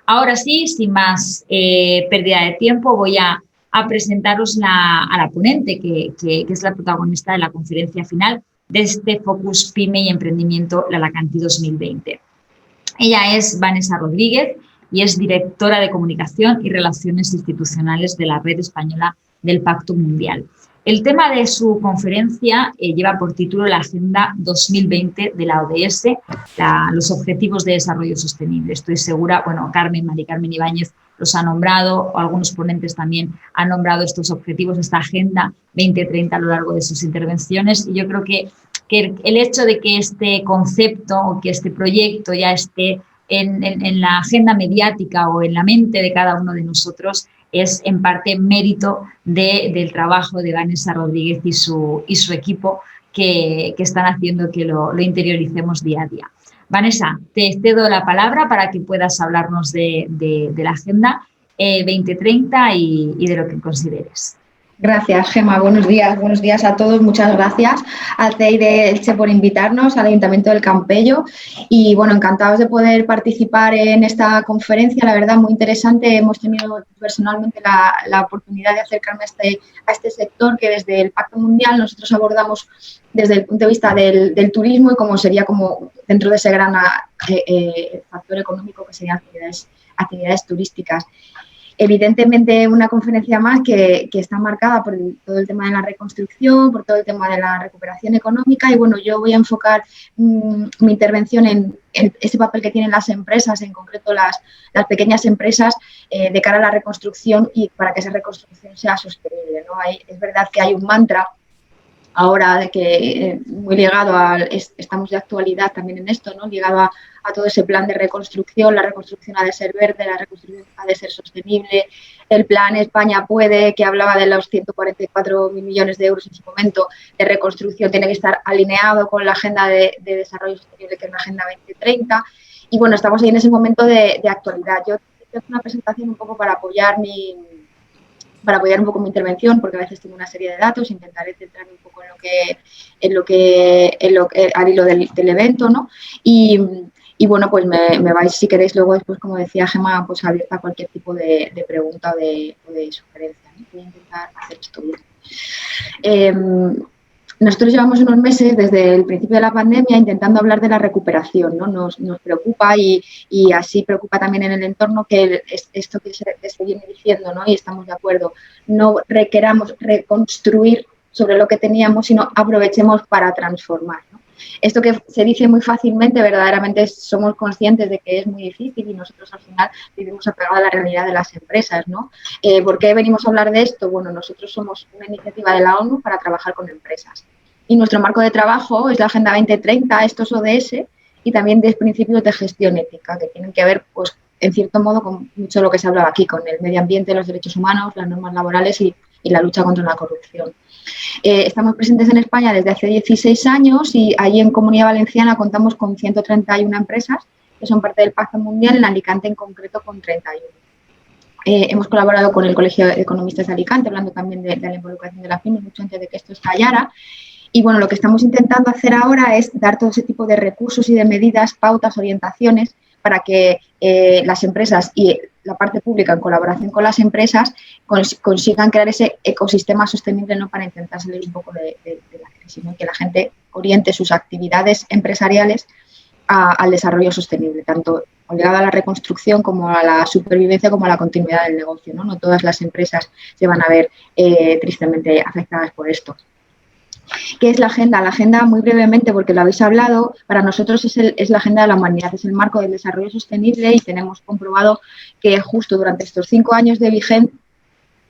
Ahora sí, sin más pérdida de tiempo, voy a presentaros a la ponente, que es la protagonista de la conferencia final de este Focus PYME y Emprendimiento Lalacanti 2020. Ella es Vanessa Rodríguez y es directora de Comunicación y Relaciones Institucionales de la Red Española del Pacto Mundial. El tema de su conferencia lleva por título la Agenda 2020 de la ODS, los Objetivos de Desarrollo Sostenible. Estoy segura, bueno, Mari Carmen Ibáñez los ha nombrado, o algunos ponentes también han nombrado estos objetivos, esta Agenda 2030 a lo largo de sus intervenciones, y yo creo que el hecho de que este concepto o que este proyecto ya esté en la agenda mediática o en la mente de cada uno de nosotros es en parte mérito del trabajo de Vanessa Rodríguez y su equipo que están haciendo que lo interioricemos día a día. Vanessa, te cedo la palabra para que puedas hablarnos de la Agenda 2030 y de lo que consideres. Gracias, Gemma. Buenos días a todos. Muchas gracias al CEI de Elche por invitarnos, al Ayuntamiento del Campello. Y bueno, encantados de poder participar en esta conferencia, la verdad, muy interesante. Hemos tenido personalmente la oportunidad de acercarme a este sector que desde el Pacto Mundial nosotros abordamos desde el punto de vista del turismo y cómo sería como dentro de ese gran factor económico que serían actividades turísticas. Evidentemente, una conferencia más que está marcada por todo el tema de la reconstrucción, por todo el tema de la recuperación económica y, bueno, yo voy a enfocar mi intervención en ese papel que tienen las empresas, en concreto las pequeñas empresas, de cara a la reconstrucción y para que esa reconstrucción sea sostenible, ¿no? Es verdad que hay un mantra ahora de que muy ligado estamos de actualidad también en esto, ¿no? Ligado a todo ese plan de reconstrucción, la reconstrucción ha de ser verde, la reconstrucción ha de ser sostenible, el plan España puede, que hablaba de los 144.000 millones de euros en su momento de reconstrucción, tiene que estar alineado con la agenda de desarrollo sostenible, que es la Agenda 2030, y bueno, estamos ahí en ese momento de actualidad. Yo tengo una presentación un poco para apoyar un poco mi intervención, porque a veces tengo una serie de datos, intentaré centrarme un poco en lo que al hilo del evento, ¿no? Y bueno, pues me vais, si queréis, luego después, como decía Gemma, pues abierta a cualquier tipo de pregunta o de sugerencia, ¿no? Voy a intentar hacer esto bien. Nosotros llevamos unos meses desde el principio de la pandemia intentando hablar de la recuperación, ¿no? Nos preocupa y así preocupa también en el entorno que esto que se viene diciendo, ¿no? Y estamos de acuerdo, no requeramos reconstruir sobre lo que teníamos, sino aprovechemos para transformar, ¿no? Esto que se dice muy fácilmente, verdaderamente somos conscientes de que es muy difícil y nosotros al final vivimos apegados a la realidad de las empresas, ¿no? ¿Por qué venimos a hablar de esto? Bueno, nosotros somos una iniciativa de la ONU para trabajar con empresas y nuestro marco de trabajo es la Agenda 2030, estos ODS y también 10 principios de gestión ética que tienen que ver, pues, en cierto modo, con mucho de lo que se hablaba aquí, con el medio ambiente, los derechos humanos, las normas laborales y la lucha contra la corrupción. Estamos presentes en España desde hace 16 años y allí en Comunidad Valenciana contamos con 131 empresas que son parte del Pacto Mundial, en Alicante en concreto con 31. Hemos colaborado con el Colegio de Economistas de Alicante, hablando también de la involucración de la pyme, mucho antes de que esto estallara. Y bueno, lo que estamos intentando hacer ahora es dar todo ese tipo de recursos y de medidas, pautas, orientaciones para que las empresas y la parte pública en colaboración con las empresas consigan crear ese ecosistema sostenible, ¿no? Para intentar salir un poco de la crisis, ¿no? Que la gente oriente sus actividades empresariales al desarrollo sostenible, tanto ligado a la reconstrucción como a la supervivencia como a la continuidad del negocio, ¿no? No todas las empresas se van a ver tristemente afectadas por esto. ¿Qué es la agenda? La agenda, muy brevemente, porque lo habéis hablado, para nosotros es la agenda de la humanidad, es el marco del desarrollo sostenible y tenemos comprobado que justo durante estos 5 años de vigencia,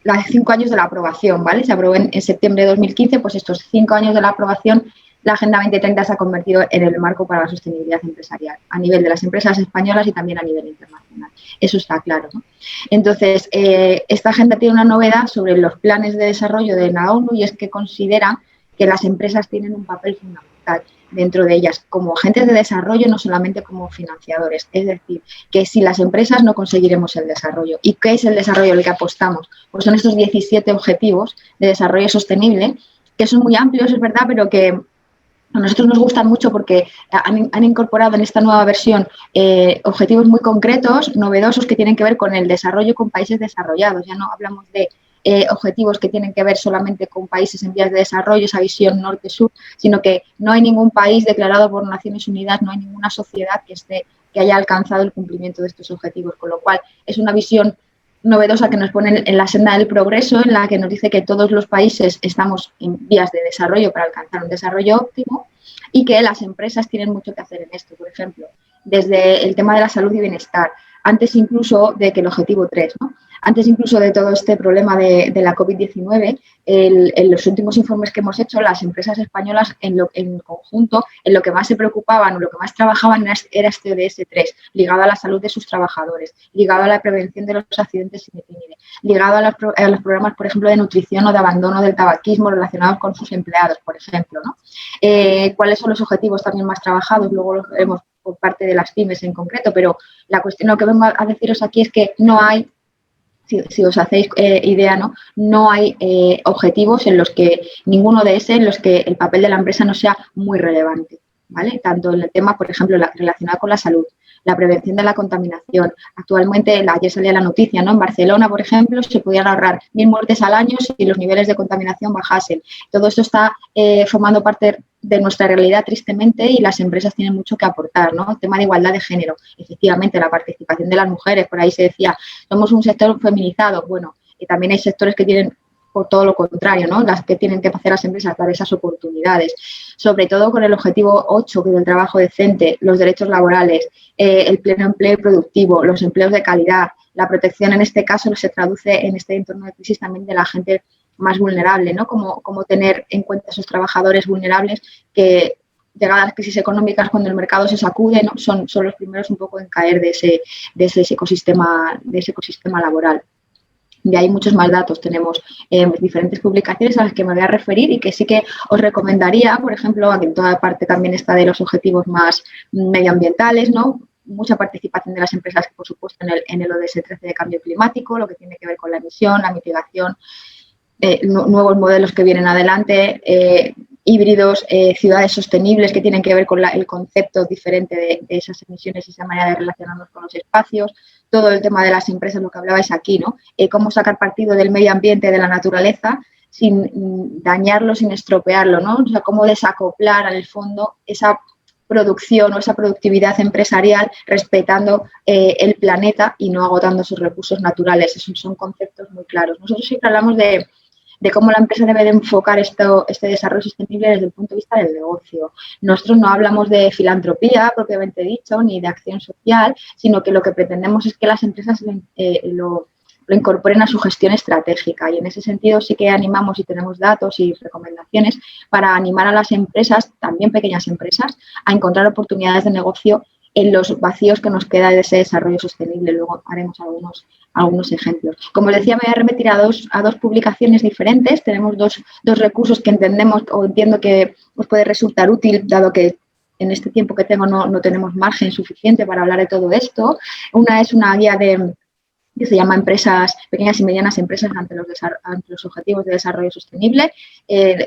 5 años de la aprobación, ¿vale? Se aprobó en septiembre de 2015, pues estos 5 años de la aprobación, la Agenda 2030 se ha convertido en el marco para la sostenibilidad empresarial, a nivel de las empresas españolas y también a nivel internacional. Eso está claro, ¿no? Entonces, esta agenda tiene una novedad sobre los planes de desarrollo de la ONU y es que considera que las empresas tienen un papel fundamental dentro de ellas como agentes de desarrollo, no solamente como financiadores. Es decir, que sin las empresas no conseguiremos el desarrollo. ¿Y qué es el desarrollo al que apostamos? Pues son estos 17 objetivos de desarrollo sostenible, que son muy amplios, es verdad, pero que A nosotros nos gustan mucho porque han incorporado en esta nueva versión objetivos muy concretos, novedosos, que tienen que ver con el desarrollo con países desarrollados. Ya no hablamos de objetivos que tienen que ver solamente con países en vías de desarrollo, esa visión norte-sur, sino que no hay ningún país declarado por Naciones Unidas, no hay ninguna sociedad que haya alcanzado el cumplimiento de estos objetivos, con lo cual es una visión novedosa que nos pone en la senda del progreso, en la que nos dice que todos los países estamos en vías de desarrollo para alcanzar un desarrollo óptimo y que las empresas tienen mucho que hacer en esto. Por ejemplo, desde el tema de la salud y bienestar, antes incluso de que el objetivo 3, ¿no? Antes incluso de todo este problema de la COVID-19, en los últimos informes que hemos hecho, las empresas españolas en conjunto, en lo que más se preocupaban o lo que más trabajaban era este ODS 3, ligado a la salud de sus trabajadores, ligado a la prevención de los accidentes sin definir, ligado a los programas, por ejemplo, de nutrición o de abandono del tabaquismo relacionados con sus empleados, por ejemplo, ¿no? ¿Cuáles son los objetivos también más trabajados? Luego los veremos por parte de las pymes en concreto, pero la cuestión, lo que vengo a deciros aquí es que no hay, si os hacéis idea, no hay objetivos en los que, ninguno de en los que el papel de la empresa no sea muy relevante, ¿vale? Tanto en el tema, por ejemplo, relacionado con la salud, la prevención de la contaminación. Actualmente, ayer salía la noticia, ¿no? En Barcelona, por ejemplo, se podían ahorrar 1.000 muertes al año si los niveles de contaminación bajasen. Todo esto está formando parte de nuestra realidad, tristemente, y las empresas tienen mucho que aportar, ¿no? El tema de igualdad de género, efectivamente, la participación de las mujeres, por ahí se decía, somos un sector feminizado. Bueno, y también hay sectores que tienen por todo lo contrario, ¿no? Las que tienen que hacer las empresas, dar esas oportunidades, sobre todo con el objetivo 8, que es el trabajo decente, los derechos laborales, el pleno empleo productivo, los empleos de calidad, la protección, en este caso se traduce en este entorno de crisis también de la gente más vulnerable, ¿no? Como tener en cuenta a esos trabajadores vulnerables que, llegadas las crisis económicas, cuando el mercado se sacude, ¿no? son los primeros un poco en caer de ese ecosistema laboral. De ahí muchos más datos. Tenemos diferentes publicaciones a las que me voy a referir y que sí que os recomendaría, por ejemplo, aquí en toda parte también está de los objetivos más medioambientales, ¿no? Mucha participación de las empresas, por supuesto, en el ODS 13 de cambio climático, lo que tiene que ver con la emisión, la mitigación, nuevos modelos que vienen adelante, híbridos, ciudades sostenibles, que tienen que ver con el concepto diferente de esas emisiones y esa manera de relacionarnos con los espacios. Todo el tema de las empresas, lo que hablabais aquí, ¿no? Cómo sacar partido del medio ambiente, de la naturaleza, sin dañarlo, sin estropearlo, ¿no? O sea, cómo desacoplar, en el fondo, esa producción o esa productividad empresarial respetando el planeta y no agotando sus recursos naturales. Esos son conceptos muy claros. Nosotros siempre hablamos de cómo la empresa debe de enfocar este desarrollo sostenible desde el punto de vista del negocio. Nosotros no hablamos de filantropía, propiamente dicho, ni de acción social, sino que lo que pretendemos es que las empresas lo incorporen a su gestión estratégica. Y en ese sentido sí que animamos y tenemos datos y recomendaciones para animar a las empresas, también pequeñas empresas, a encontrar oportunidades de negocio en los vacíos que nos queda de ese desarrollo sostenible. Luego haremos algunos ejemplos. Como les decía, me voy a remitir a dos publicaciones diferentes. Tenemos dos recursos que entendemos o entiendo que os puede resultar útil, dado que en este tiempo que tengo no tenemos margen suficiente para hablar de todo esto. Una es una guía que se llama Pequeñas y Medianas Empresas ante los Objetivos de Desarrollo Sostenible.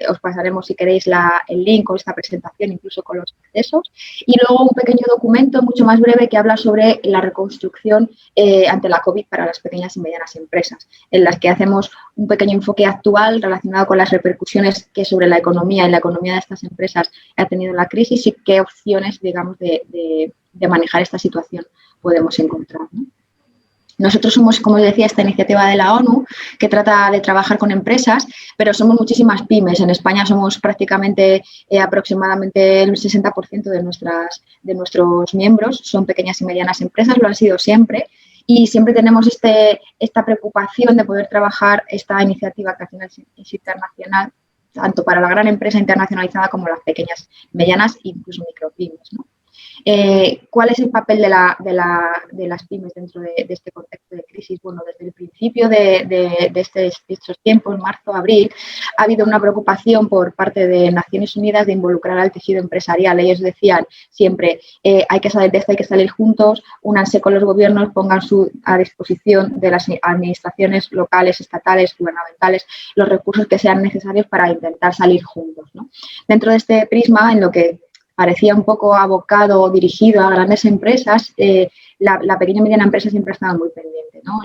Os pasaremos, si queréis, el link con esta presentación, incluso con los accesos. Y luego un pequeño documento mucho más breve que habla sobre la reconstrucción ante la COVID para las pequeñas y medianas empresas, en las que hacemos un pequeño enfoque actual relacionado con las repercusiones que sobre la economía y la economía de estas empresas ha tenido la crisis y qué opciones, digamos, de manejar esta situación podemos encontrar, ¿no? Nosotros somos, como os decía, esta iniciativa de la ONU que trata de trabajar con empresas, pero somos muchísimas pymes. En España somos prácticamente aproximadamente el 60% de nuestros miembros son pequeñas y medianas empresas, lo han sido siempre, y siempre tenemos esta preocupación de poder trabajar esta iniciativa que al final es internacional, tanto para la gran empresa internacionalizada como las pequeñas, medianas e incluso micropymes, ¿no? ¿Cuál es el papel de las pymes dentro de este contexto de crisis? Bueno, desde el principio de estos tiempos, marzo, abril, ha habido una preocupación por parte de Naciones Unidas de involucrar al tejido empresarial. Ellos decían siempre, hay que salir de esto, hay que salir juntos, únanse con los gobiernos, pongan a disposición de las administraciones locales, estatales, gubernamentales, los recursos que sean necesarios para intentar salir juntos, ¿no? Dentro de este prisma, en lo que parecía un poco abocado o dirigido a grandes empresas, la pequeña y mediana empresa siempre ha estado muy pendiente, ¿no?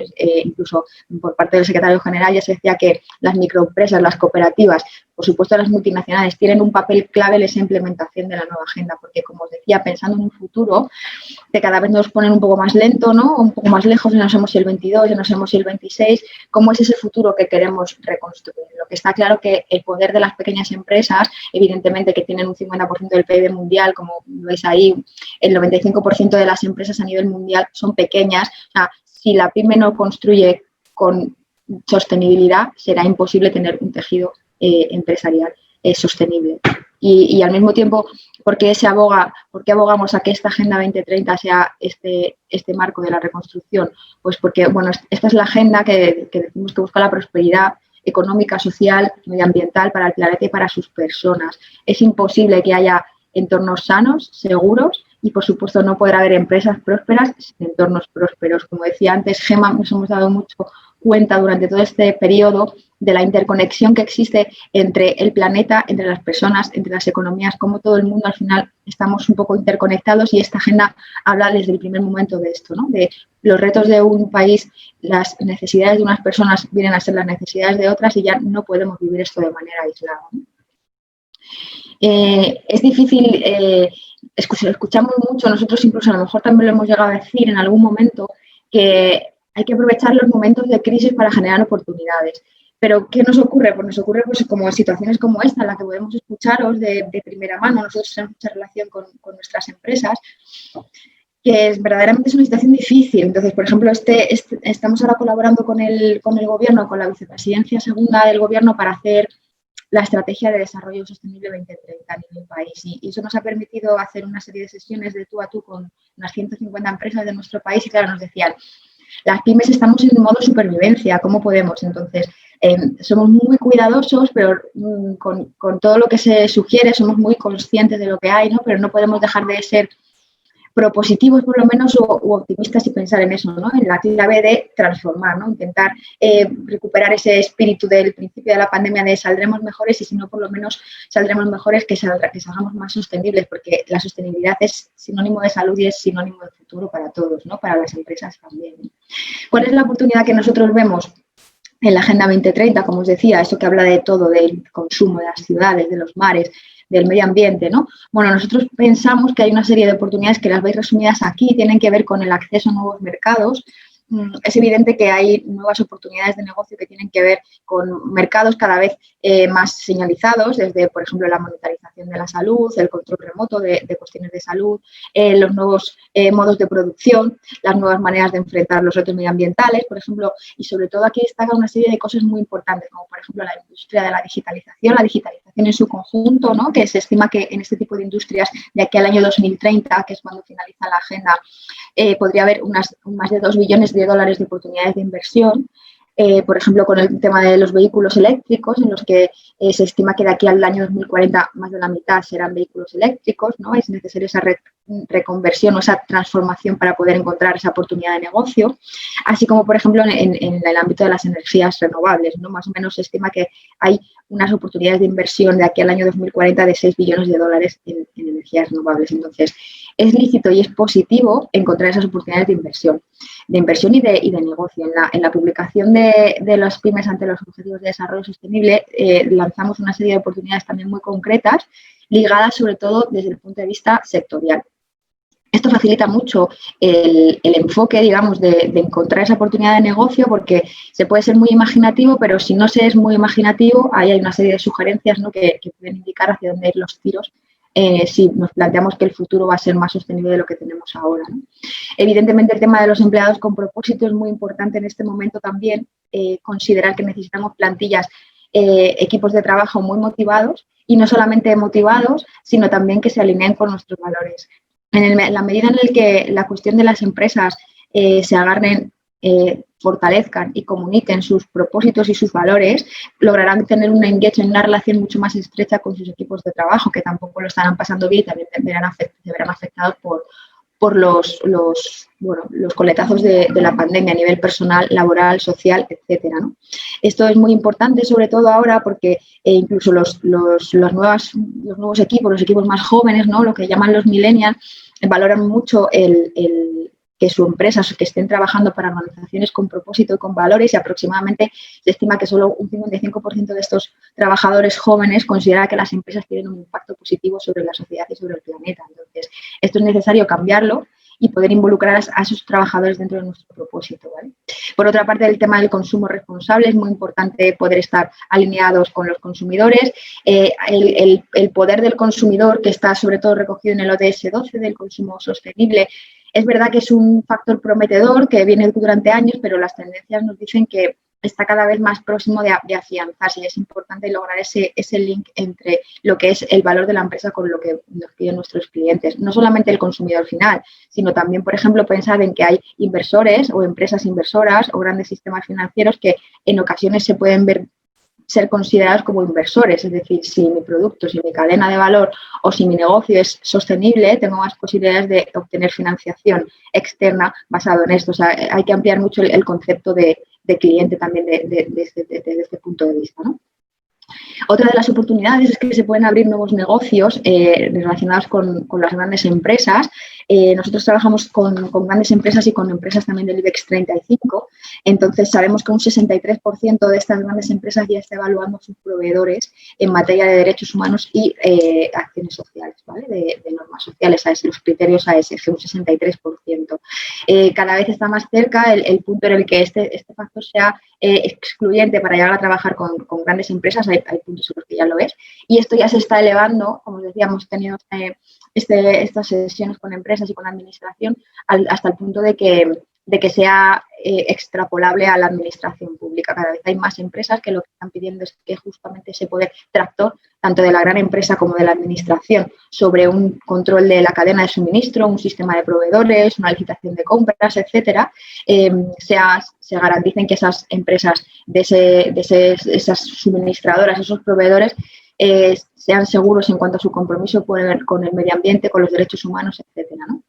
Incluso por parte del secretario general ya se decía que las microempresas, las cooperativas, por supuesto las multinacionales, tienen un papel clave en esa implementación de la nueva agenda, porque como os decía, pensando en un futuro que cada vez nos ponen un poco más lento, ¿no? Un poco más lejos, ya no sabemos si el 22, ya no sabemos si el 26, ¿cómo es ese futuro que queremos reconstruir? Lo que está claro que el poder de las pequeñas empresas, evidentemente que tienen un 50% del PIB mundial, como veis ahí, el 95% de las empresas a nivel mundial son pequeñas. O sea, si la pyme no construye con sostenibilidad, será imposible tener un tejido empresarial sostenible. Y al mismo tiempo, ¿por qué abogamos a que esta Agenda 2030 sea este marco de la reconstrucción? Pues porque, bueno, esta es la agenda que decimos que busca la prosperidad económica, social, medioambiental para el planeta y para sus personas. Es imposible que haya entornos sanos, seguros y, por supuesto, no podrá haber empresas prósperas sin entornos prósperos. Como decía antes, Gemma, nos hemos dado mucho cuenta durante todo este periodo de la interconexión que existe entre el planeta, entre las personas, entre las economías, como todo el mundo al final estamos un poco interconectados y esta agenda habla desde el primer momento de esto, ¿no? De los retos de un país, las necesidades de unas personas vienen a ser las necesidades de otras y ya no podemos vivir esto de manera aislada, ¿no? Es difícil, escuchamos mucho, nosotros incluso a lo mejor también lo hemos llegado a decir en algún momento, que hay que aprovechar los momentos de crisis para generar oportunidades. Pero, ¿qué nos ocurre? Pues nos ocurre pues, como situaciones como esta, en la que podemos escucharos de primera mano, nosotros tenemos mucha relación con nuestras empresas, que verdaderamente es una situación difícil. Entonces, por ejemplo, estamos ahora colaborando con el gobierno, con la vicepresidencia segunda del gobierno para hacer la estrategia de desarrollo sostenible 2030 a nivel país. Y eso nos ha permitido hacer una serie de sesiones de tú a tú con unas 150 empresas de nuestro país y, claro, nos decían, las pymes estamos en modo supervivencia, ¿cómo podemos? Entonces, somos muy cuidadosos, pero con todo lo que se sugiere somos muy conscientes de lo que hay, ¿no? Pero no podemos dejar de ser propositivos por lo menos u optimistas y pensar en eso, ¿no? En la clave de transformar, ¿no? Intentar recuperar ese espíritu del principio de la pandemia de saldremos mejores y si no por lo menos saldremos mejores que salgamos más sostenibles, porque la sostenibilidad es sinónimo de salud y es sinónimo de futuro para todos, ¿no? Para las empresas también, ¿no? ¿Cuál es la oportunidad que nosotros vemos en la Agenda 2030? Como os decía, eso que habla de todo, del consumo, de las ciudades, de los mares, del medio ambiente, ¿no? Bueno, nosotros pensamos que hay una serie de oportunidades que las veis resumidas aquí, tienen que ver con el acceso a nuevos mercados. Es evidente que hay nuevas oportunidades de negocio que tienen que ver con mercados cada vez más señalizados, desde, por ejemplo, la monetarización de la salud, el control remoto de cuestiones de salud, los nuevos modos de producción, las nuevas maneras de enfrentar los retos medioambientales, por ejemplo, y sobre todo aquí destaca una serie de cosas muy importantes, como por ejemplo la industria de la digitalización en su conjunto, ¿no? Que se estima que en este tipo de industrias de aquí al año 2030, que es cuando finaliza la agenda, podría haber más de 2 billones de dólares de oportunidades de inversión. Por ejemplo, con el tema de los vehículos eléctricos, en los que se estima que de aquí al año 2040 más de la mitad serán vehículos eléctricos, ¿no? Es necesaria esa reconversión o esa transformación para poder encontrar esa oportunidad de negocio, así como, por ejemplo, en el ámbito de las energías renovables, ¿no? Más o menos se estima que hay unas oportunidades de inversión de aquí al año 2040 de 6 billones de dólares en energías renovables. Entonces, es lícito y es positivo encontrar esas oportunidades de inversión y de negocio. En la publicación de las pymes ante los Objetivos de Desarrollo Sostenible lanzamos una serie de oportunidades también muy concretas, ligadas sobre todo desde el punto de vista sectorial. Esto facilita mucho el enfoque, digamos, de encontrar esa oportunidad de negocio, porque se puede ser muy imaginativo, pero si no se es muy imaginativo, ahí hay una serie de sugerencias, ¿no? que pueden indicar hacia dónde ir los tiros si nos planteamos que el futuro va a ser más sostenible de lo que tenemos ahora, ¿no? Evidentemente, el tema de los empleados con propósito es muy importante en este momento también, considerar que necesitamos plantillas, equipos de trabajo muy motivados, y no solamente motivados, sino también que se alineen con nuestros valores. en la medida en la que la cuestión de las empresas se agarren, fortalezcan y comuniquen sus propósitos y sus valores, lograrán tener un engagement, una relación mucho más estrecha con sus equipos de trabajo, que tampoco lo estarán pasando bien y también se verán afectados por los coletazos de la pandemia a nivel personal, laboral, social, etcétera, ¿no? Esto es muy importante, sobre todo ahora, porque incluso los nuevos equipos, los equipos más jóvenes, ¿no? Lo que llaman los millennials, valoran mucho que su empresa, que estén trabajando para organizaciones con propósito y con valores, y aproximadamente se estima que solo un 55% de estos trabajadores jóvenes considera que las empresas tienen un impacto positivo sobre la sociedad y sobre el planeta. Entonces, esto es necesario cambiarlo y poder involucrar a esos trabajadores dentro de nuestro propósito, ¿vale? Por otra parte, el tema del consumo responsable, es muy importante poder estar alineados con los consumidores. El poder del consumidor, que está sobre todo recogido en el ODS 12 del consumo sostenible, es verdad que es un factor prometedor que viene durante años, pero las tendencias nos dicen que está cada vez más próximo de afianzarse, y es importante lograr ese link entre lo que es el valor de la empresa con lo que nos piden nuestros clientes. No solamente el consumidor final, sino también, por ejemplo, pensar en que hay inversores o empresas inversoras o grandes sistemas financieros que en ocasiones se pueden ser considerados como inversores, es decir, si mi producto, si mi cadena de valor o si mi negocio es sostenible, tengo más posibilidades de obtener financiación externa basado en esto. O sea, hay que ampliar mucho el concepto de cliente también desde este punto de vista, ¿no? Otra de las oportunidades es que se pueden abrir nuevos negocios relacionados con las grandes empresas. Nosotros trabajamos con grandes empresas y con empresas también del IBEX 35. Entonces, sabemos que un 63% de estas grandes empresas ya está evaluando sus proveedores en materia de derechos humanos y acciones sociales, ¿vale? De normas sociales, los criterios ASG, un 63%. Cada vez está más cerca el punto en el que este factor sea excluyente para llegar a trabajar con grandes empresas. Hay puntos en los que ya lo es, y esto ya se está elevando, como os decía, hemos tenido estas sesiones con empresas y con la administración hasta el punto de que sea extrapolable a la administración pública. Cada vez hay más empresas que lo que están pidiendo es que justamente ese poder tractor, tanto de la gran empresa como de la administración, sobre un control de la cadena de suministro, un sistema de proveedores, una licitación de compras, etcétera, se garanticen que esas empresas, esas suministradoras, esos proveedores, sean seguros en cuanto a su compromiso con el medio ambiente, con los derechos humanos, etcétera, ¿no?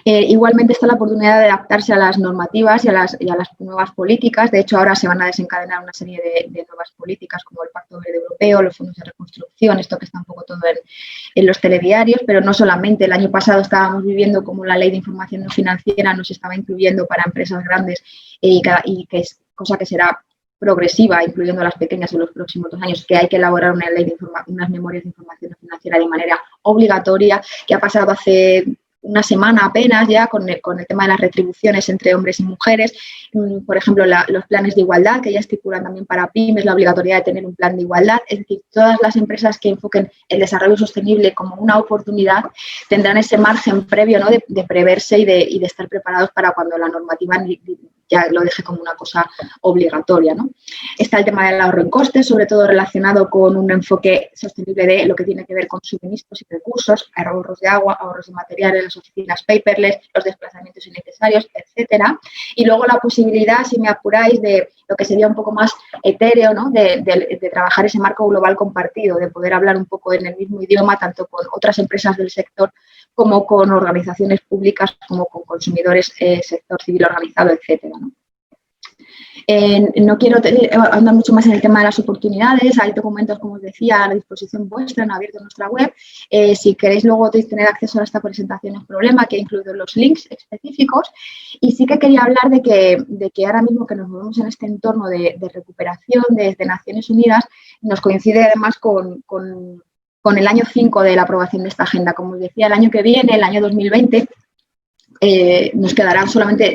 Igualmente está la oportunidad de adaptarse a las normativas y a las nuevas políticas. De hecho, ahora se van a desencadenar una serie de nuevas políticas como el Pacto Verde Europeo, los fondos de reconstrucción, esto que está un poco todo en los telediarios, pero no solamente. El año pasado estábamos viviendo como la Ley de Información No Financiera nos estaba incluyendo para empresas grandes y que es cosa que será progresiva, incluyendo a las pequeñas en los próximos 2 años, que hay que elaborar unas memorias de información no financiera de manera obligatoria, que ha pasado hace una semana apenas ya con el tema de las retribuciones entre hombres y mujeres. Por ejemplo, los planes de igualdad, que ya estipulan también para pymes la obligatoriedad de tener un plan de igualdad. Es decir, todas las empresas que enfoquen el desarrollo sostenible como una oportunidad tendrán ese margen previo, ¿no?, de preverse y de estar preparados para cuando la normativa ya lo deje como una cosa obligatoria, ¿no? Está el tema del ahorro en costes, sobre todo relacionado con un enfoque sostenible de lo que tiene que ver con suministros y recursos, ahorros de agua, ahorros de materiales, las oficinas paperless, los desplazamientos innecesarios, etcétera. Y luego la posibilidad, si me apuráis, de lo que sería un poco más etéreo, ¿no?, de trabajar ese marco global compartido, de poder hablar un poco en el mismo idioma, tanto con otras empresas del sector como con organizaciones públicas, como con consumidores, sector civil organizado, etcétera, ¿no? No quiero andar mucho más en el tema de las oportunidades. Hay documentos, como os decía, a la disposición vuestra, en abierto en nuestra web. Si queréis luego tener acceso a esta presentación, no es problema, que he incluido los links específicos. Y sí que quería hablar de que ahora mismo que nos movemos en este entorno de recuperación desde Naciones Unidas, nos coincide además con el año 5 de la aprobación de esta agenda. Como os decía, el año que viene, el año 2020, nos quedarán solamente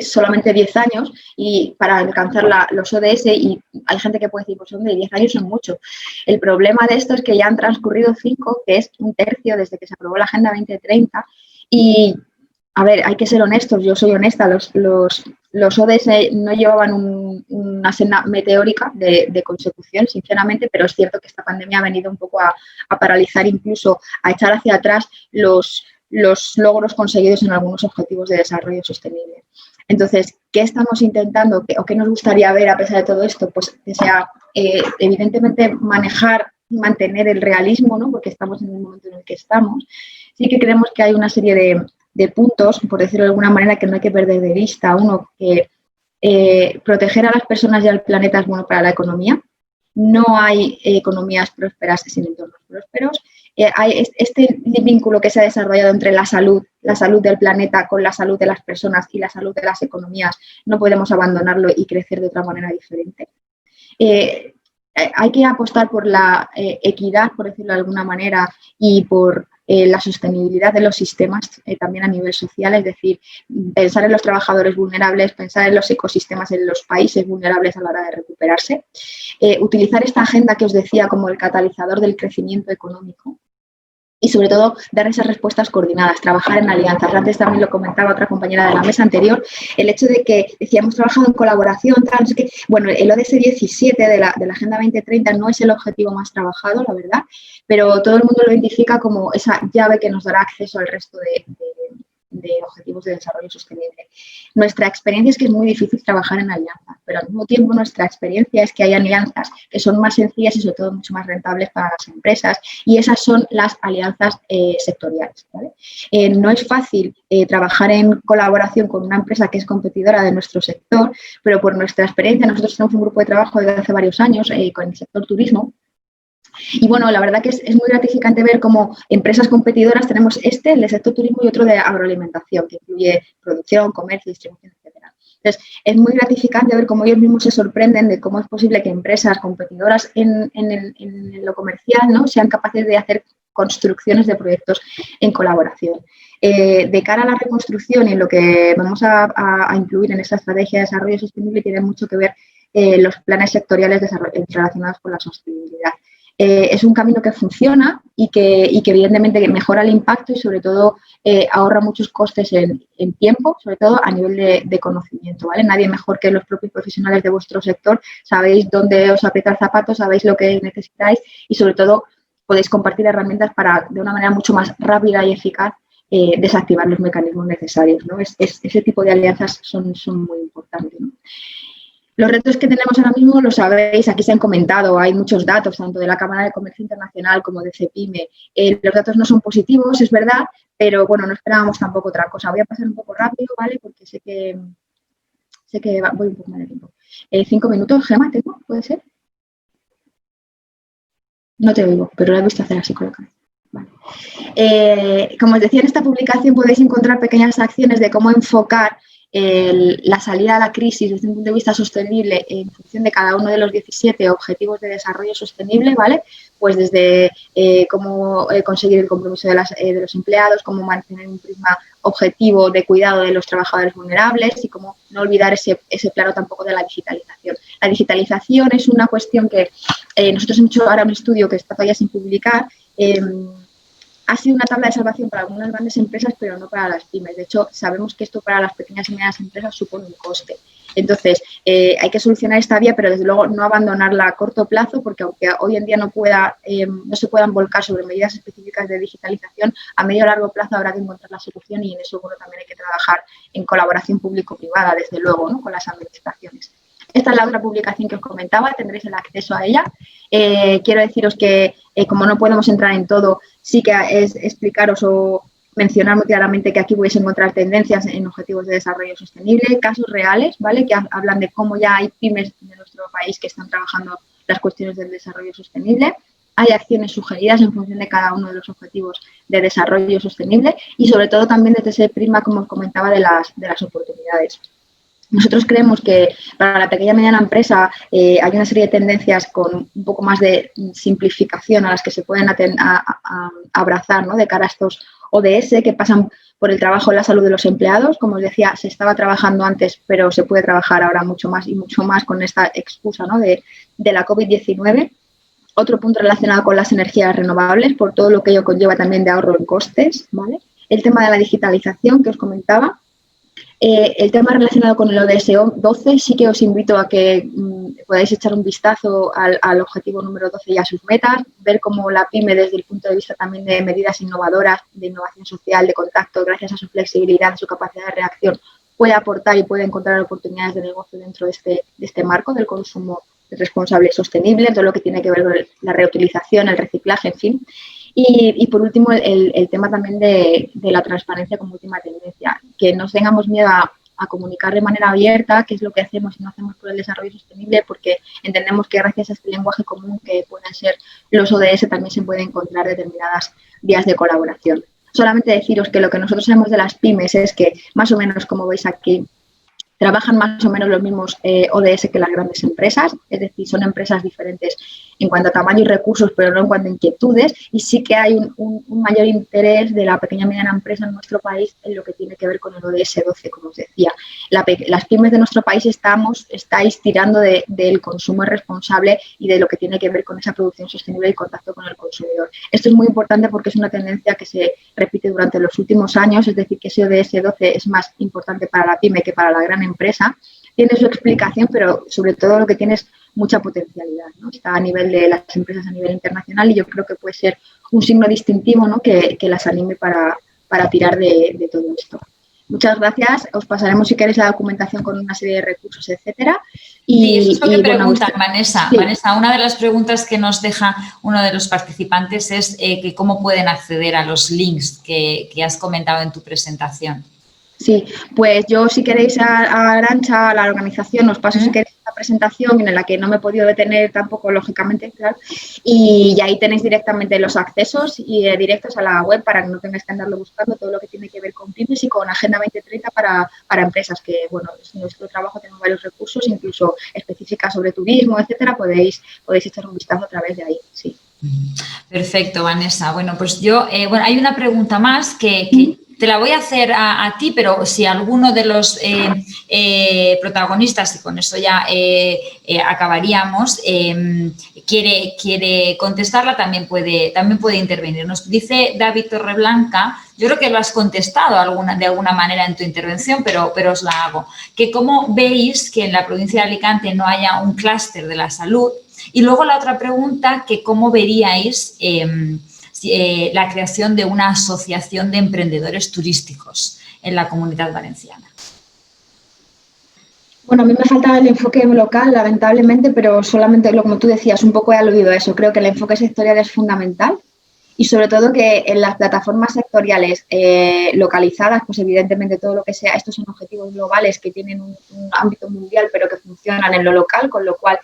10 años y para alcanzar los ODS, y hay gente que puede decir, pues hombre, 10 años son mucho. El problema de esto es que ya han transcurrido 5, que es un tercio desde que se aprobó la Agenda 2030, y a ver, hay que ser honestos, yo soy honesta, los ODS no llevaban una senda meteórica de consecución, sinceramente, pero es cierto que esta pandemia ha venido un poco a paralizar, incluso a echar hacia atrás los logros conseguidos en algunos objetivos de desarrollo sostenible. Entonces, ¿qué estamos intentando o qué nos gustaría ver a pesar de todo esto? Pues que sea, evidentemente, manejar y mantener el realismo, ¿no? Porque estamos en el momento en el que estamos. Sí que creemos que hay una serie de puntos, por decirlo de alguna manera, que no hay que perder de vista. Uno, que proteger a las personas y al planeta es bueno para la economía. No hay economías prósperas sin entornos prósperos. Hay este vínculo que se ha desarrollado entre la salud del planeta con la salud de las personas y la salud de las economías. No podemos abandonarlo y crecer de otra manera diferente. Hay que apostar por la equidad, por decirlo de alguna manera, y por la sostenibilidad de los sistemas también a nivel social, es decir, pensar en los trabajadores vulnerables, pensar en los ecosistemas en los países vulnerables a la hora de recuperarse, utilizar esta agenda que os decía como el catalizador del crecimiento económico y sobre todo dar esas respuestas coordinadas, trabajar en alianzas. Antes también lo comentaba otra compañera de la mesa anterior, el hecho de que decíamos trabajado en colaboración, tal, no sé qué. Bueno, el ODS 17 de la Agenda 2030 no es el objetivo más trabajado, la verdad, pero todo el mundo lo identifica como esa llave que nos dará acceso al resto de objetivos de desarrollo sostenible. Nuestra experiencia es que es muy difícil trabajar en alianzas, pero al mismo tiempo nuestra experiencia es que hay alianzas que son más sencillas y sobre todo mucho más rentables para las empresas, y esas son las alianzas sectoriales, ¿vale? No es fácil trabajar en colaboración con una empresa que es competidora de nuestro sector, pero por nuestra experiencia, nosotros tenemos un grupo de trabajo desde hace varios años con el sector turismo. Y bueno, la verdad que es muy gratificante ver cómo empresas competidoras tenemos el de sector turismo y otro de agroalimentación, que incluye producción, comercio, distribución, etcétera. Entonces, es muy gratificante ver cómo ellos mismos se sorprenden de cómo es posible que empresas competidoras en lo comercial, ¿no?, sean capaces de hacer construcciones de proyectos en colaboración. De cara a la reconstrucción y en lo que vamos a incluir en esta estrategia de desarrollo sostenible, tiene mucho que ver los planes sectoriales relacionados con la sostenibilidad. Es un camino que funciona y que evidentemente mejora el impacto y sobre todo ahorra muchos costes en tiempo, sobre todo a nivel de conocimiento, ¿vale? Nadie mejor que los propios profesionales de vuestro sector, sabéis dónde os aprieta el zapato, sabéis lo que necesitáis y sobre todo podéis compartir herramientas para de una manera mucho más rápida y eficaz desactivar los mecanismos necesarios, ¿no? Ese tipo de alianzas son muy importantes, ¿no? Los retos que tenemos ahora mismo, lo sabéis, aquí se han comentado, hay muchos datos, tanto de la Cámara de Comercio Internacional como de CEPIME. Los datos no son positivos, es verdad, pero bueno, no esperábamos tampoco otra cosa. Voy a pasar un poco rápido, ¿vale? Porque sé que voy un poco mal de tiempo. 5 minutos, Gemma, ¿tengo? ¿Puede ser? No te oigo, pero lo he visto hacer así con la cabeza. Vale. Como os decía, en esta publicación podéis encontrar pequeñas acciones de cómo enfocar la salida a la crisis desde un punto de vista sostenible en función de cada uno de los 17 objetivos de desarrollo sostenible, ¿vale? Pues desde cómo conseguir el compromiso de los empleados, cómo mantener un prisma objetivo de cuidado de los trabajadores vulnerables y cómo no olvidar ese plano tampoco de la digitalización. La digitalización es una cuestión que nosotros hemos hecho ahora un estudio que está todavía sin publicar. Ha sido una tabla de salvación para algunas grandes empresas, pero no para las pymes. De hecho, sabemos que esto para las pequeñas y medianas empresas supone un coste. Entonces, hay que solucionar esta vía, pero desde luego no abandonarla a corto plazo, porque aunque hoy en día no se puedan volcar sobre medidas específicas de digitalización, a medio o largo plazo habrá que encontrar la solución y en eso también hay que trabajar en colaboración público-privada, desde luego, ¿no?, con las administraciones. Esta es la otra publicación que os comentaba, tendréis el acceso a ella. Quiero deciros que, como no podemos entrar en todo, sí que es explicaros o mencionar muy claramente que aquí podéis encontrar tendencias en objetivos de desarrollo sostenible, casos reales, ¿vale?, que hablan de cómo ya hay pymes de nuestro país que están trabajando las cuestiones del desarrollo sostenible. Hay acciones sugeridas en función de cada uno de los objetivos de desarrollo sostenible y, sobre todo, también desde ese prisma, como os comentaba, de las oportunidades. Nosotros creemos que para la pequeña y mediana empresa hay una serie de tendencias con un poco más de simplificación a las que se pueden abrazar, ¿no?, de cara a estos ODS que pasan por el trabajo en la salud de los empleados. Como os decía, se estaba trabajando antes, pero se puede trabajar ahora mucho más y mucho más con esta excusa, ¿no?, de la COVID-19. Otro punto relacionado con las energías renovables, por todo lo que ello conlleva también de ahorro en costes, ¿vale? El tema de la digitalización que os comentaba. El tema relacionado con el ODS 12 sí que os invito a que podáis echar un vistazo al objetivo número 12 y a sus metas, ver cómo la PYME desde el punto de vista también de medidas innovadoras, de innovación social, de contacto, gracias a su flexibilidad, su capacidad de reacción, puede aportar y puede encontrar oportunidades de negocio dentro de este marco del consumo responsable y sostenible, todo lo que tiene que ver con la reutilización, el reciclaje, en fin. Y por último, el tema también de la transparencia como última tendencia, que no tengamos miedo a comunicar de manera abierta qué es lo que hacemos y no hacemos por el desarrollo sostenible, porque entendemos que gracias a este lenguaje común que pueden ser los ODS también se pueden encontrar determinadas vías de colaboración. Solamente deciros que lo que nosotros sabemos de las pymes es que, más o menos como veis aquí, trabajan más o menos los mismos ODS que las grandes empresas, es decir, son empresas diferentes en cuanto a tamaño y recursos, pero no en cuanto a inquietudes, y sí que hay un mayor interés de la pequeña y mediana empresa en nuestro país en lo que tiene que ver con el ODS 12, como os decía. Las pymes de nuestro país estáis tirando del consumo responsable y de lo que tiene que ver con esa producción sostenible y contacto con el consumidor. Esto es muy importante porque es una tendencia que se repite durante los últimos años, es decir, que ese ODS 12 es más importante para la pyme que para la gran empresa. Tiene su explicación, pero sobre todo lo que tiene es mucha potencialidad, ¿no? Está a nivel de las empresas a nivel internacional y yo creo que puede ser un signo distintivo, ¿no? que las anime para tirar de todo esto. Muchas gracias. Os pasaremos, si queréis, la documentación con una serie de recursos, etcétera. Sí, eso es lo que preguntan, Vanessa. Sí. Vanessa, una de las preguntas que nos deja uno de los participantes es que cómo pueden acceder a los links que has comentado en tu presentación. Sí, pues yo, si queréis, a Arantxa, a la organización, os paso si queréis la presentación en la que no me he podido detener tampoco, lógicamente, claro, y ahí tenéis directamente los accesos y directos a la web para que no tengáis que andarlo buscando, todo lo que tiene que ver con pymes y con Agenda 2030 para empresas, que, bueno, en nuestro trabajo tenemos varios recursos, incluso específicas sobre turismo, etcétera, podéis echar un vistazo a través de ahí, sí. Perfecto, Vanessa. Bueno, pues yo, hay una pregunta más que te la voy a hacer a ti, pero si alguno de los protagonistas, y con eso ya acabaríamos, quiere contestarla, también puede intervenir. Nos dice David Torreblanca, yo creo que lo has contestado de alguna manera en tu intervención, pero os la hago, que cómo veis que en la provincia de Alicante no haya un clúster de la salud. Y luego la otra pregunta, que cómo veríais la creación de una asociación de emprendedores turísticos en la Comunidad Valenciana. Bueno, a mí me falta el enfoque local, lamentablemente, pero solamente, como tú decías, un poco he aludido a eso. Creo que el enfoque sectorial es fundamental y sobre todo que en las plataformas sectoriales localizadas, pues evidentemente todo lo que sea, estos son objetivos globales que tienen un ámbito mundial, pero que funcionan en lo local, con lo cual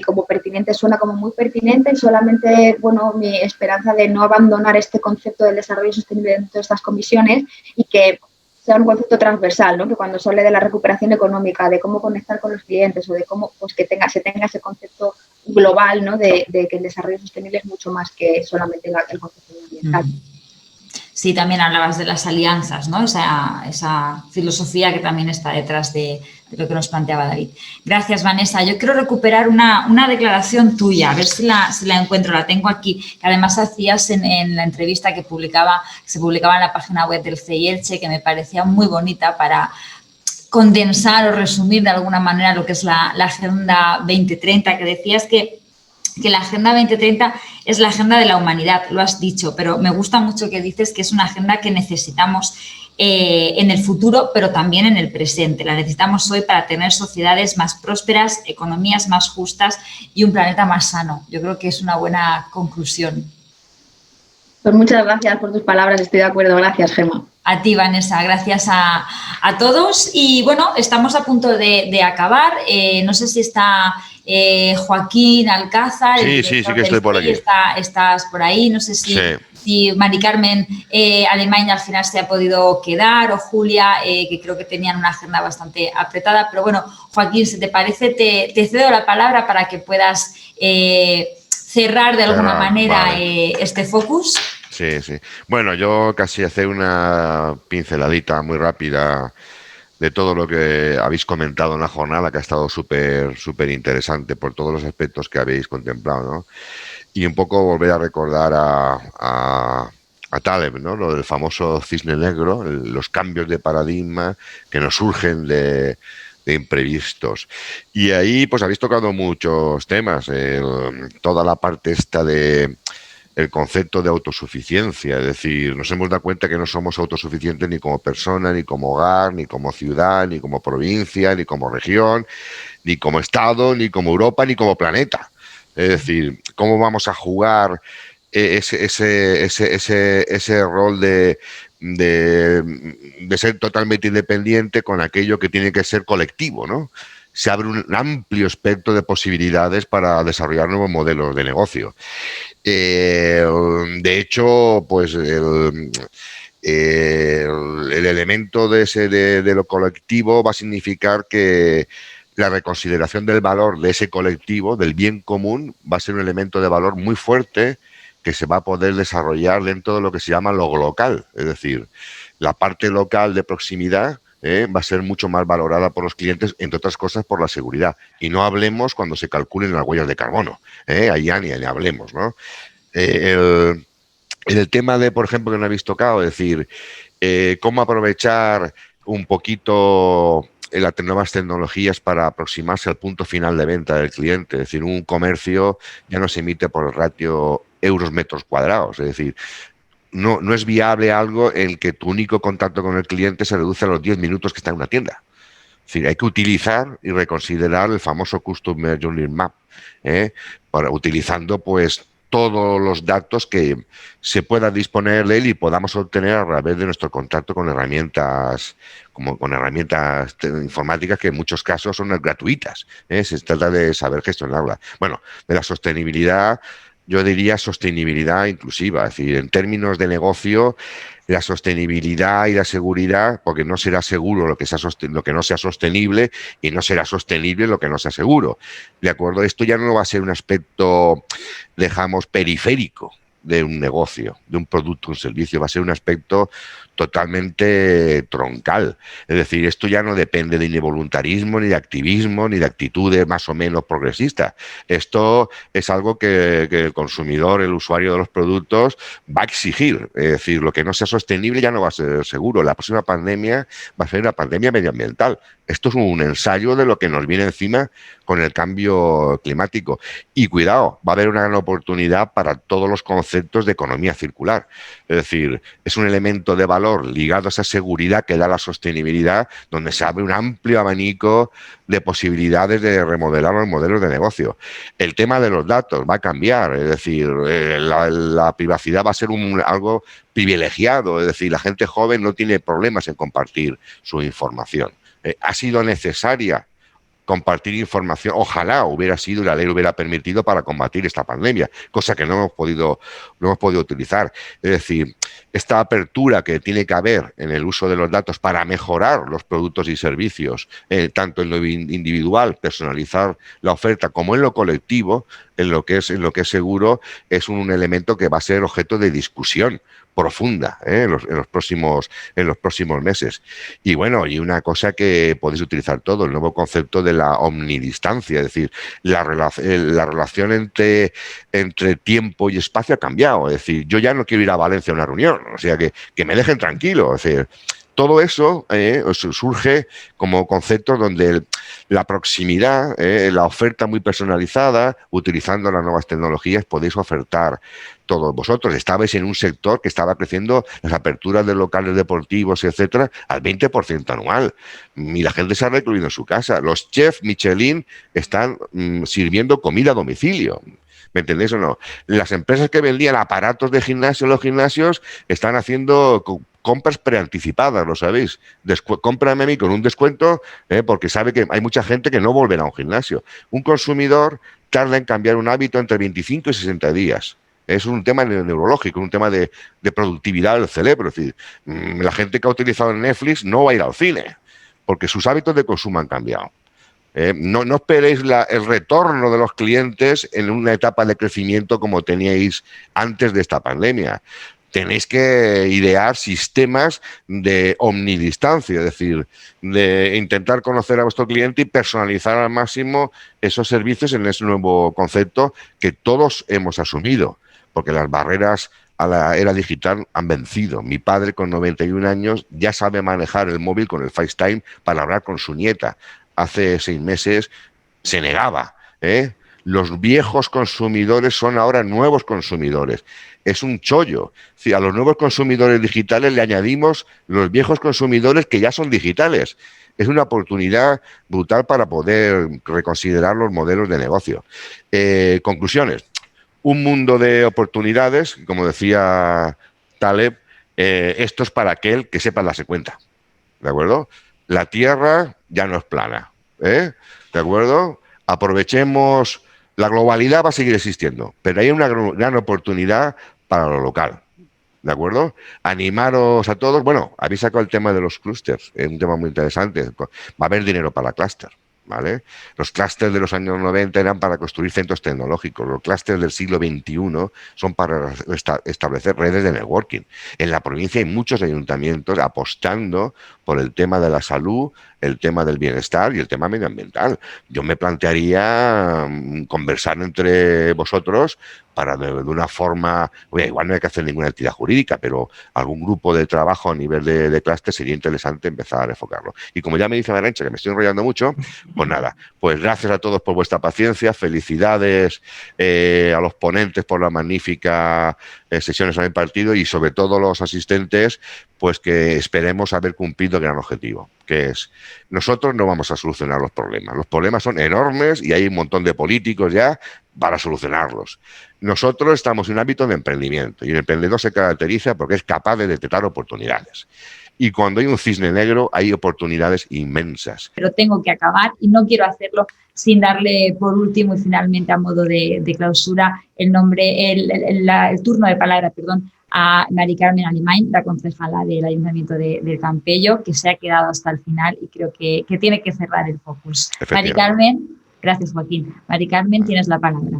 como pertinente suena como muy pertinente y solamente, bueno, mi esperanza de no abandonar este concepto del desarrollo sostenible dentro de estas comisiones y que sea un concepto transversal, ¿no? Que cuando se hable de la recuperación económica, de cómo conectar con los clientes o de cómo pues, se tenga ese concepto global, ¿no? de que el desarrollo sostenible es mucho más que solamente el concepto ambiental. Sí, también hablabas de las alianzas, ¿no? Esa filosofía que también está detrás de lo que nos planteaba David. Gracias, Vanessa. Yo quiero recuperar una declaración tuya, a ver si la encuentro, la tengo aquí, que además hacías en la entrevista que se publicaba en la página web del CEI Elche, que me parecía muy bonita para condensar o resumir de alguna manera lo que es la Agenda 2030, que decías que la Agenda 2030 es la agenda de la humanidad, lo has dicho, pero me gusta mucho que dices que es una agenda que necesitamos en el futuro, pero también en el presente. La necesitamos hoy para tener sociedades más prósperas, economías más justas y un planeta más sano. Yo creo que es una buena conclusión. Pues muchas gracias por tus palabras, estoy de acuerdo. Gracias, Gemma. A ti, Vanessa, gracias a todos. Y bueno, estamos a punto de acabar. No sé si está Joaquín Alcázar. Sí, que estoy por aquí. Estás por ahí. No sé si Mari Carmen Alemán al final se ha podido quedar, o Julia, que creo que tenían una agenda bastante apretada. Pero bueno, Joaquín, si te parece, te cedo la palabra para que puedas cerrar de alguna manera este focus. Sí. Bueno, yo casi hacer una pinceladita muy rápida de todo lo que habéis comentado en la jornada, que ha estado súper interesante por todos los aspectos que habéis contemplado, ¿no? Y un poco volver a recordar a a Taleb, ¿no? Lo del famoso cisne negro, los cambios de paradigma que nos surgen de imprevistos. Y ahí pues habéis tocado muchos temas, toda la parte esta de el concepto de autosuficiencia, es decir, nos hemos dado cuenta que no somos autosuficientes ni como persona, ni como hogar, ni como ciudad, ni como provincia, ni como región, ni como Estado, ni como Europa, ni como planeta. Es decir, ¿cómo vamos a jugar ese rol de ser totalmente independiente con aquello que tiene que ser colectivo, ¿no? Se abre un amplio espectro de posibilidades para desarrollar nuevos modelos de negocio. De hecho, pues el elemento de lo colectivo va a significar que la reconsideración del valor de ese colectivo, del bien común, va a ser un elemento de valor muy fuerte que se va a poder desarrollar dentro de lo que se llama lo local. Es decir, la parte local de proximidad va a ser mucho más valorada por los clientes, entre otras cosas por la seguridad. Y no hablemos cuando se calculen las huellas de carbono. Ahí ya ni hablemos, ¿no? El tema de, por ejemplo, que no habéis tocado, es decir, cómo aprovechar un poquito las nuevas tecnologías para aproximarse al punto final de venta del cliente. Es decir, un comercio ya no se emite por el ratio euros metros cuadrados. Es decir, no es viable algo en que tu único contacto con el cliente se reduce a los 10 minutos que está en una tienda. Es decir, hay que utilizar y reconsiderar el famoso Customer Journey Map, utilizando pues todos los datos que se puedan disponer de él y podamos obtener a través de nuestro contacto con herramientas, como con herramientas informáticas que en muchos casos son gratuitas. Se trata de saber gestionarla. Bueno, de la sostenibilidad, yo diría sostenibilidad inclusiva, es decir, en términos de negocio, la sostenibilidad y la seguridad, porque no será seguro lo que no sea sostenible y no será sostenible lo que no sea seguro. ¿De acuerdo? Esto ya no va a ser un aspecto, digamos, periférico de un negocio, de un producto, un servicio, va a ser un aspecto totalmente troncal. Es decir, esto ya no depende de ni voluntarismo, ni de activismo, ni de actitudes más o menos progresistas. Esto es algo que el consumidor, el usuario de los productos, va a exigir. Es decir, lo que no sea sostenible ya no va a ser seguro. La próxima pandemia va a ser una pandemia medioambiental. Esto es un ensayo de lo que nos viene encima con el cambio climático. Y cuidado, va a haber una gran oportunidad para todos los conceptos de economía circular. Es decir, es un elemento de valor ligado a esa seguridad que da la sostenibilidad, donde se abre un amplio abanico de posibilidades de remodelar los modelos de negocio. El tema de los datos va a cambiar, es decir, la privacidad va a ser algo privilegiado, es decir, la gente joven no tiene problemas en compartir su información. Ha sido necesaria compartir información, ojalá hubiera sido y la ley lo hubiera permitido para combatir esta pandemia, cosa que no hemos podido utilizar. Es decir, esta apertura que tiene que haber en el uso de los datos para mejorar los productos y servicios, tanto en lo individual, personalizar la oferta, como en lo colectivo, en lo que es seguro, es un elemento que va a ser objeto de discusión profunda en los próximos meses. Y bueno, y una cosa que podéis utilizar todo, el nuevo concepto de la omnidistancia, es decir, la relación entre tiempo y espacio ha cambiado. Es decir, yo ya no quiero ir a Valencia a una reunión, o sea, que me dejen tranquilo. Es decir, todo eso surge como conceptos donde la proximidad, la oferta muy personalizada, utilizando las nuevas tecnologías, podéis ofertar todos vosotros. Estabais en un sector que estaba creciendo las aperturas de locales deportivos, etcétera, al 20% anual. Y la gente se ha recluido en su casa. Los chefs Michelin están sirviendo comida a domicilio. ¿Me entendéis o no? Las empresas que vendían aparatos de gimnasio, los gimnasios, están haciendo compras preanticipadas, ¿lo sabéis? Cómprame a mí con un descuento porque sabe que hay mucha gente que no volverá a un gimnasio. Un consumidor tarda en cambiar un hábito entre 25 y 60 días. Es un tema neurológico, un tema de productividad del cerebro. Es decir, la gente que ha utilizado Netflix no va a ir al cine porque sus hábitos de consumo han cambiado. No esperéis el retorno de los clientes en una etapa de crecimiento como teníais antes de esta pandemia. Tenéis que idear sistemas de omnidistancia, es decir, de intentar conocer a vuestro cliente y personalizar al máximo esos servicios en ese nuevo concepto que todos hemos asumido, porque las barreras a la era digital han vencido. Mi padre con 91 años ya sabe manejar el móvil con el FaceTime para hablar con su nieta. Hace 6 meses se negaba, ¿eh? Los viejos consumidores son ahora nuevos consumidores. Es un chollo. Si a los nuevos consumidores digitales le añadimos los viejos consumidores que ya son digitales. Es una oportunidad brutal para poder reconsiderar los modelos de negocio. Conclusiones. Un mundo de oportunidades, como decía Taleb, esto es para aquel que sepa darse cuenta, ¿de acuerdo? La Tierra ya no es plana, ¿de acuerdo? Aprovechemos, la globalidad va a seguir existiendo, pero hay una gran oportunidad para lo local, ¿de acuerdo? Animaros a todos. Bueno, habéis sacado el tema de los clústeres, es un tema muy interesante. Va a haber dinero para clúster, ¿vale? Los clústeres de los años 90 eran para construir centros tecnológicos. Los clústeres del siglo XXI son para establecer redes de networking. En la provincia hay muchos ayuntamientos apostando por el tema de la salud, el tema del bienestar y el tema medioambiental. Yo me plantearía conversar entre vosotros para de una forma, oye, igual no hay que hacer ninguna entidad jurídica, pero algún grupo de trabajo a nivel de clúster sería interesante empezar a enfocarlo. Y como ya me dice Arantxa, que me estoy enrollando mucho, pues nada, pues gracias a todos por vuestra paciencia, felicidades a los ponentes por la magnífica sesiones que han impartido y sobre todo los asistentes, pues que esperemos haber cumplido el gran objetivo, que es, nosotros no vamos a solucionar los problemas son enormes y hay un montón de políticos ya para solucionarlos. Nosotros estamos en un ámbito de emprendimiento y el emprendedor se caracteriza porque es capaz de detectar oportunidades. Y cuando hay un cisne negro, hay oportunidades inmensas. Pero tengo que acabar y no quiero hacerlo sin darle por último y finalmente a modo de clausura el turno de palabra, a Mari Carmen Alemany, la concejala del Ayuntamiento del Campello, que se ha quedado hasta el final y creo que tiene que cerrar el focus. Mari Carmen, gracias Joaquín. Mari Carmen, tienes la palabra.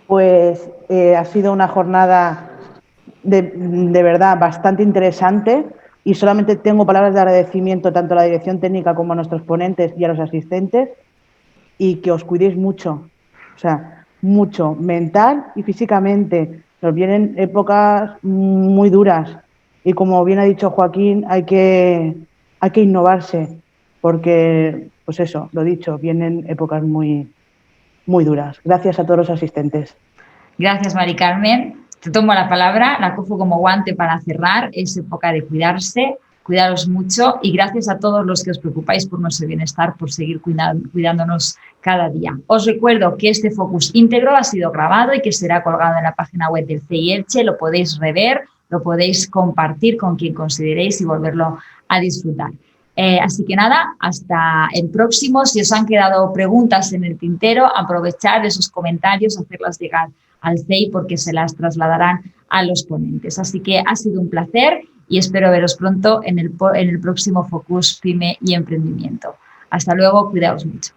Pues ha sido una jornada de verdad bastante interesante y solamente tengo palabras de agradecimiento tanto a la dirección técnica como a nuestros ponentes y a los asistentes y que os cuidéis mucho, o sea, mucho, mental y físicamente. Nos vienen épocas muy duras y como bien ha dicho Joaquín, hay que innovarse porque, pues eso, lo dicho, vienen épocas muy, muy duras. Gracias a todos los asistentes. Gracias, Mari Carmen. Te tomo la palabra, la cojo como guante para cerrar. Es época de cuidarse, cuidaros mucho y gracias a todos los que os preocupáis por nuestro bienestar, por seguir cuidándonos cada día. Os recuerdo que este focus íntegro ha sido grabado y que será colgado en la página web del CEI Elche. Lo podéis rever, lo podéis compartir con quien consideréis y volverlo a disfrutar. Así que nada, hasta el próximo. Si os han quedado preguntas en el tintero, aprovechad esos comentarios, hacerlas llegar al CEI porque se las trasladarán a los ponentes. Así que ha sido un placer y espero veros pronto en el próximo Focus Pyme y Emprendimiento. Hasta luego, cuidaos mucho.